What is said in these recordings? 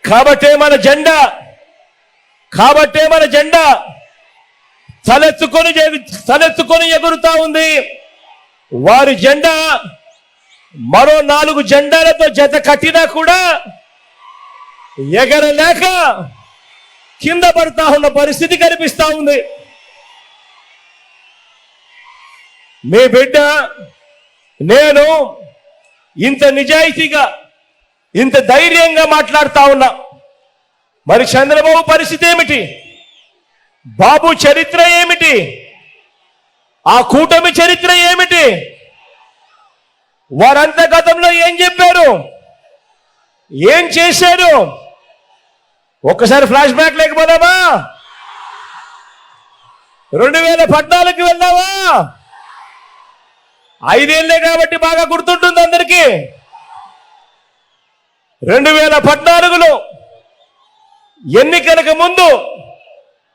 కాబట్టే మన జెండా తలెత్తుకొని ఎగురుతా ఉంది. వారి జెండా మరో 4 జెండాలతో జత కట్టినా కూడా ఎగరలేక కింద పడతా ఉన్న పరిస్థితి కనిపిస్తా ఉంది. మీ బిడ్డ నేను ఇంత నిజాయితీగా ఇంత ధైర్యంగా మాట్లాడుతా ఉన్నా. మరి చంద్రబాబు పరిస్థితి ఏమిటి? బాబు చరిత్ర ఏమిటి? ఆ కూటమి చరిత్ర ఏమిటి? వారంతా గతంలో ఏం చెప్పారు, ఏం చేశారు? ఒక్కసారి ఫ్లాష్ బ్యాక్ లేకపోదామా? 2014కి వెళ్దామా? 5 ఏళ్లే కాబట్టి బాగా గుర్తుంటుంది అందరికీ. 2014లో ఎన్నికలకు ముందు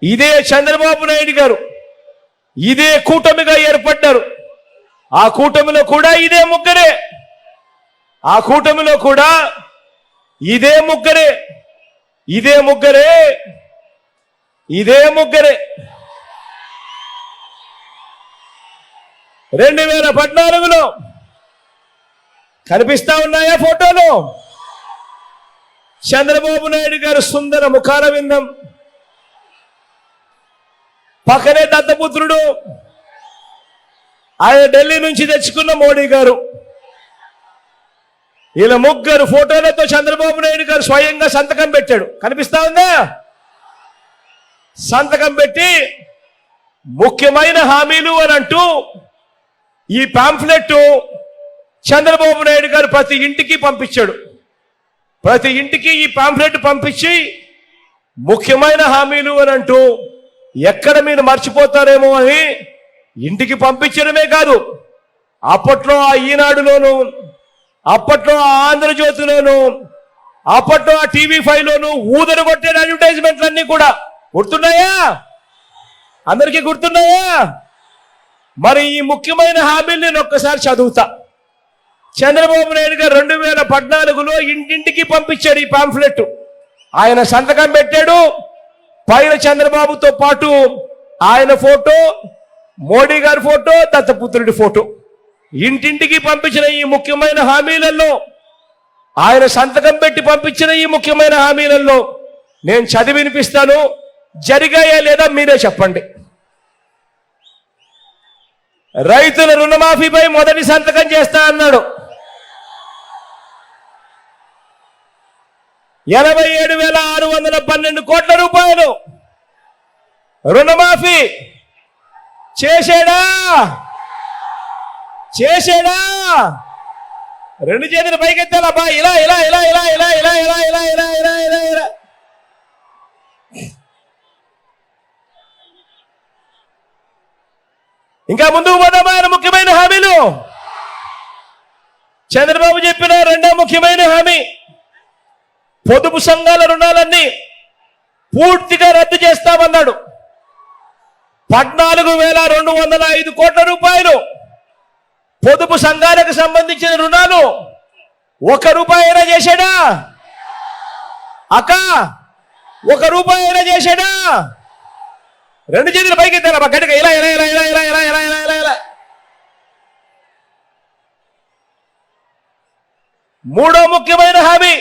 ఇదే చంద్రబాబు నాయుడు గారు ఇదే కూటమిగా ఏర్పడ్డారు. ఆ కూటమిలో కూడా ఇదే ముగ్గురే. ఇదే ముగ్గురే 2014లో కనిపిస్తా ఉన్నాయా ఫోటోలు? చంద్రబాబు నాయుడు గారు సుందర ముఖార విందం, పక్కనే దత్తపుత్రుడు, ఆయన ఢిల్లీ నుంచి తెచ్చుకున్న మోడీ గారు. ఇలా ముగ్గురు ఫోటోలతో చంద్రబాబు నాయుడు గారు స్వయంగా సంతకం పెట్టాడు. కనిపిస్తా ఉందా? సంతకం పెట్టి ముఖ్యమైన హామీలు అని అంటూ ఈ పాంఫ్లెట్ చంద్రబాబు నాయుడు గారు ప్రతి ఇంటికి పంపించాడు. ప్రతి ఇంటికి ఈ పాంఫ్లెట్ పంపించి ముఖ్యమైన హామీలు అని అంటూ ఎక్కడ మీరు మర్చిపోతారేమో అని ఇంటికి పంపించడమే కాదు, అప్పట్లో ఆ ఈనాడులోను, అప్పట్లో ఆ ఆంధ్రజ్యోతిలోను, అప్పట్లో ఆ TV5లోను ఊదరు కొట్టే అడ్వర్టైజ్మెంట్లన్నీ కూడా గుర్తున్నాయా? అందరికీ గుర్తున్నాయా? మరి ఈ ముఖ్యమైన హామీలు నేను ఒక్కసారి చదువుతా. చంద్రబాబు నాయుడు గారు 2014లో ఇంటింటికి పంపించాడు ఈ పాంఫ్లెట్. ఆయన సంతకం పెట్టాడు. పైన చంద్రబాబుతో పాటు ఆయన ఫోటో, మోడీ గారి ఫోటో, దత్తపుత్రుడి ఫోటో. ఇంటింటికి పంపించిన ఈ ముఖ్యమైన హామీలలో, ఆయన సంతకం పెట్టి పంపించిన ఈ ముఖ్యమైన హామీలలో నేను చదివి వినిపిస్తాను. జరిగాయా లేదా మీరే చెప్పండి. రైతుల రుణమాఫీపై మొదటి సంతకం చేస్తా అన్నాడు. 87,612 కోట్ల రూపాయలు రుణమాఫీ చేశాడా? రెండు చేతులు పైకెత్తాలబ్బా. ఇలా ఇంకా ముందుకు పోదామా? ముఖ్యమైన హామీలు చంద్రబాబు చెప్పిన రెండో ముఖ్యమైన హామీ, పొదుపు సంఘాల రుణాలన్నీ పూర్తిగా రద్దు చేస్తామన్నాడు. 14,205 కోట్ల రూపాయలు పొదుపు సంఘాలకు సంబంధించిన రుణాలు 1 రూపాయి అయినా చేశాడా? అక్క 1 రూపాయి అయినా చేశాడా? రెండు చేతులు పైకి ఎత్తారా గట్టిగా? ఇలా మూడో ముఖ్యమైన హామీ,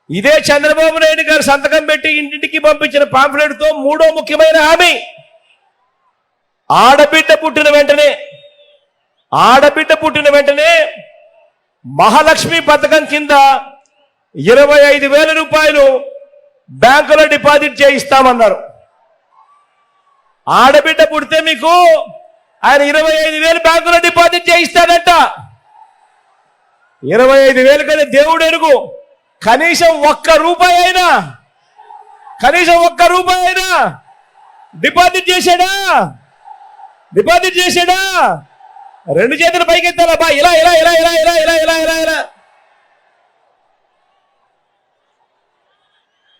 ఇదే చంద్రబాబు నాయుడు గారు సంతకం పెట్టి ఇంటింటికి పంపించిన పాంఫ్లెట్తో మూడో ముఖ్యమైన హామీ, ఆడబిడ్డ పుట్టిన వెంటనే మహాలక్ష్మి పథకం కింద 25,000 రూపాయలు బ్యాంకులో డిపాజిట్ చేయిస్తామన్నారు. ఆడబిడ్డ పుడితే మీకు ఆయన 25,000 బ్యాంకులో డిపాజిట్ చేయిస్తాడంట. 25,000 కదా దేవుడు ఎరుగు. కనీసం 1 రూపాయి అయినా డిపాజిట్ చేశాడా? రెండు చేతులు పైకెత్తాలబ్బా. ఇలా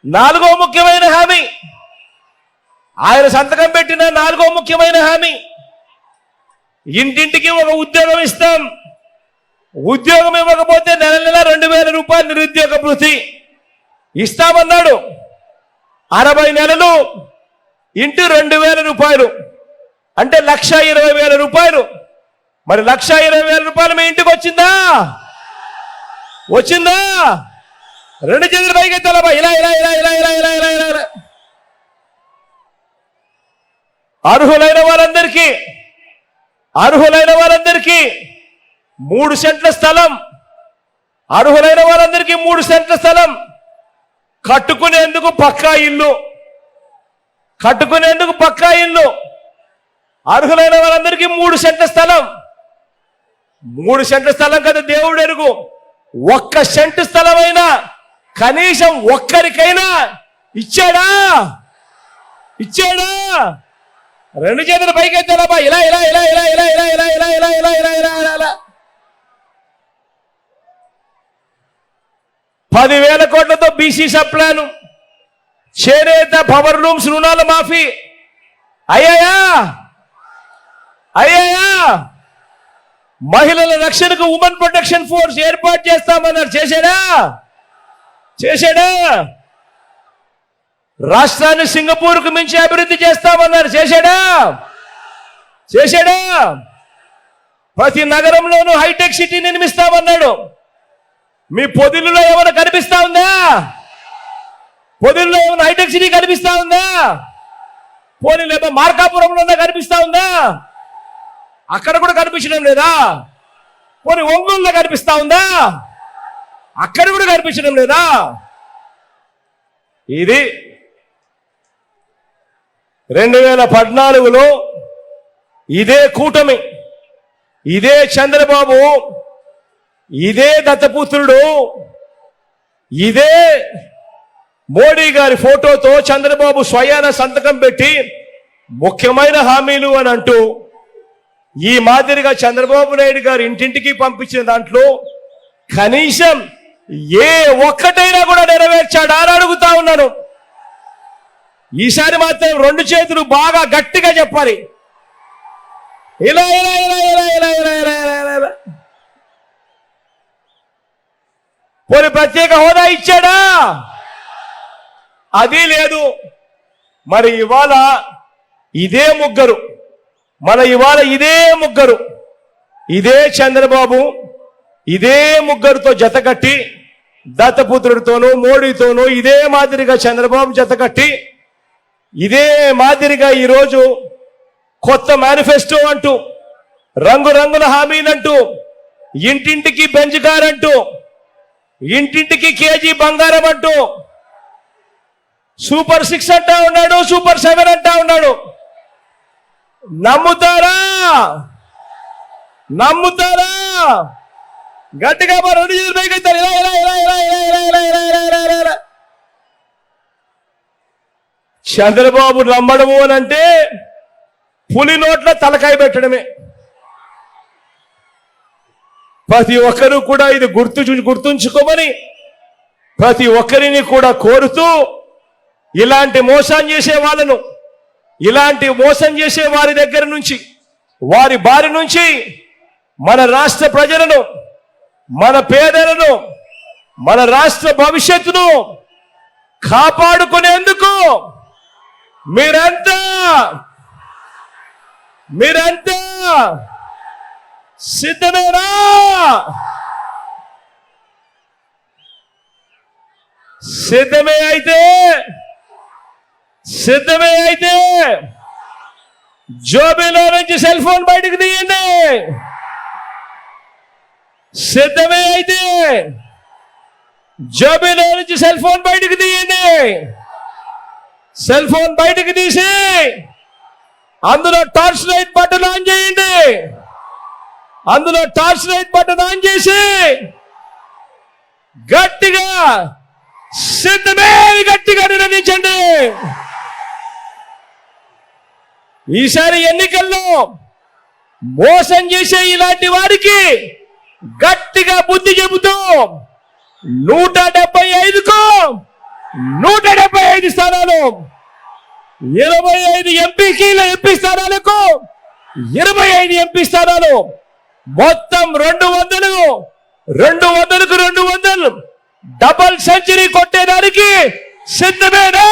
నాలుగో ముఖ్యమైన హామీ, ఆయన సంతకం పెట్టిన 4వ ముఖ్యమైన హామీ, ఇంటింటికి ఒక ఉద్యోగం ఇస్తాం. ఉద్యోగం ఇవ్వకపోతే నెల 2,000 రూపాయలు నిరుద్యోగ భృతి. ఇస్తామన్నాడు. 60 నెలలు ఇంటూ 2,000 రూపాయలు అంటే 1,20,000 రూపాయలు. మరి 1,20,000 రూపాయలు మీ ఇంటికి వచ్చిందా? వచ్చిందా? 2 చేతులు పైకి తెలబా. ఇలా ఇలా ఇలా ఇలా ఇలా ఇలా ఇలా ఇలా అర్హులైన వారందరికీ 3 సెంట్ల స్థలం, అర్హులైన వారందరికీ 3 సెంట్ల స్థలం, కట్టుకునేందుకు పక్కా ఇల్లు, అర్హులైన వారందరికీ 3 సెంట్ల స్థలం. 3 సెంట్ల స్థలం కదా దేవుడు ఎరుగు. 1 సెంటు స్థలమైనా కనీసం ఒక్కరికైనా ఇచ్చాడా? 2 చేతులు పైకెత్తాలబ్బా. ఇలా ఇలా ఇలా ఇలా ఇలా ఇలా ఇలా ఇలా ఇలా ఇలా ఇలా ఇలా ఇలా ఇలా 10,000 కోట్లతో బీసీ సప్లాను, చేనేత, పవర్ లూమ్స్ రుణాల మాఫీ అయ్యాయా? మహిళల రక్షణకు ఉమెన్ ప్రొటెక్షన్ ఫోర్స్ ఏర్పాటు చేస్తామన్నారు. చేశాడా? రాష్ట్రాన్ని సింగపూర్కు మించి అభివృద్ధి చేస్తామన్నారు. చేశాడా? ప్రతి నగరంలోనూ హైటెక్ సిటీ నిర్మిస్తామన్నాడు. మీ పొదిల్లో ఏమైనా కనిపిస్తా ఉందా? పొదిల్లో ఏమైనా హైటెక్ సిటీ కనిపిస్తా ఉందా? పోనీ లేదా మార్కాపురంలో కనిపిస్తా ఉందా? అక్కడ కూడా కనిపించడం లేదా? పోనీ ఒంగోలులో కనిపిస్తా ఉందా? అక్కడ కూడా కనిపించడం లేదా? ఇది 2014లో ఇదే కూటమి, ఇదే చంద్రబాబు, ఇదే దత్తపుత్రుడు, ఇదే మోడీ గారి ఫోటోతో చంద్రబాబు స్వయాన సంతకం పెట్టి ముఖ్యమైన హామీలు అని అంటూ ఈ మాదిరిగా చంద్రబాబు నాయుడు గారు ఇంటింటికి పంపించిన దాంట్లో కనీసం ఏ ఒక్కటైనా కూడా నెరవేర్చాడా అని అడుగుతా ఉన్నాను. ఈసారి మాత్రం 2 చేతులు బాగా గట్టిగా చెప్పాలి. ఇలా ఇలా ఇలా ఇలా ఇలా ఇలా ఇలా ఇలా ఇలా పోనీ ప్రత్యేక హోదా ఇచ్చాడా? అది లేదు. మరి ఇవాళ ఇదే ముగ్గురు ఇదే చంద్రబాబు ఇదే ముగ్గురుతో జతకట్టి దత్తపుత్రుడితోనూ మోడీతోనూ ఇదే మాదిరిగా చంద్రబాబు జతకట్టి ఇదే మాదిరిగా ఈరోజు కొత్త మేనిఫెస్టో అంటూ రంగురంగుల హామీలంటూ ఇంటింటికి బెంచ్ కార్ అంటూ ఇంటింటికి కేజీ బంగారం అంటూ సూపర్ 6 అంటా ఉన్నాడు, సూపర్ 7 అంటా ఉన్నాడు. నమ్ముతారా? గట్టిగా 2 చేతులు పైకెత్తారు. ఇలా ఇలా ఇలా ఇలా ఇలా ఇలా ఇలా ఇలా ఇలా ఇలా చంద్రబాబు నమ్మడము అని అంటే పులి నోట్ల తలకాయ పెట్టడమే. ప్రతి ఒక్కరూ కూడా ఇది గుర్తుంచుకోమని ప్రతి ఒక్కరిని కూడా కోరుతూ ఇలాంటి మోసం చేసే వారి దగ్గర నుంచి, వారి బారి నుంచి మన రాష్ట్ర ప్రజలను, మన పేదలను, మన రాష్ట్ర భవిష్యత్తును కాపాడుకునేందుకు మీరంతా సిద్ధమేనా? సిద్ధమే అయితే జోబీలో నుంచి సెల్ ఫోన్ బయటకు తీయండి. సిద్ధమే అయితే జోబీలో నుంచి సెల్ ఫోన్ బయటకు తీయండి. సెల్ ఫోన్ బయటకు తీసి అందులో టార్చ్ లైట్ బటన్ ఆన్ చేయండి. అందులో టార్చ్ లైట్ బటన్ ఆన్ చేసి గట్టిగా సిద్ధమే గట్టిగా నిర్ణయించండి. ఈసారి ఎన్నికల్లో మోసం చేసే ఇలాంటి వారికి గట్టిగా బుద్ధి చెబుతూ 175కు 175 స్థానాలు, 25 ఎంపీ స్థానాలకు 25 ఎంపీ స్థానాలు, మొత్తం 200కు 200 డబుల్ సెంచరీ కొట్టేదానికి సిద్ధమేనా?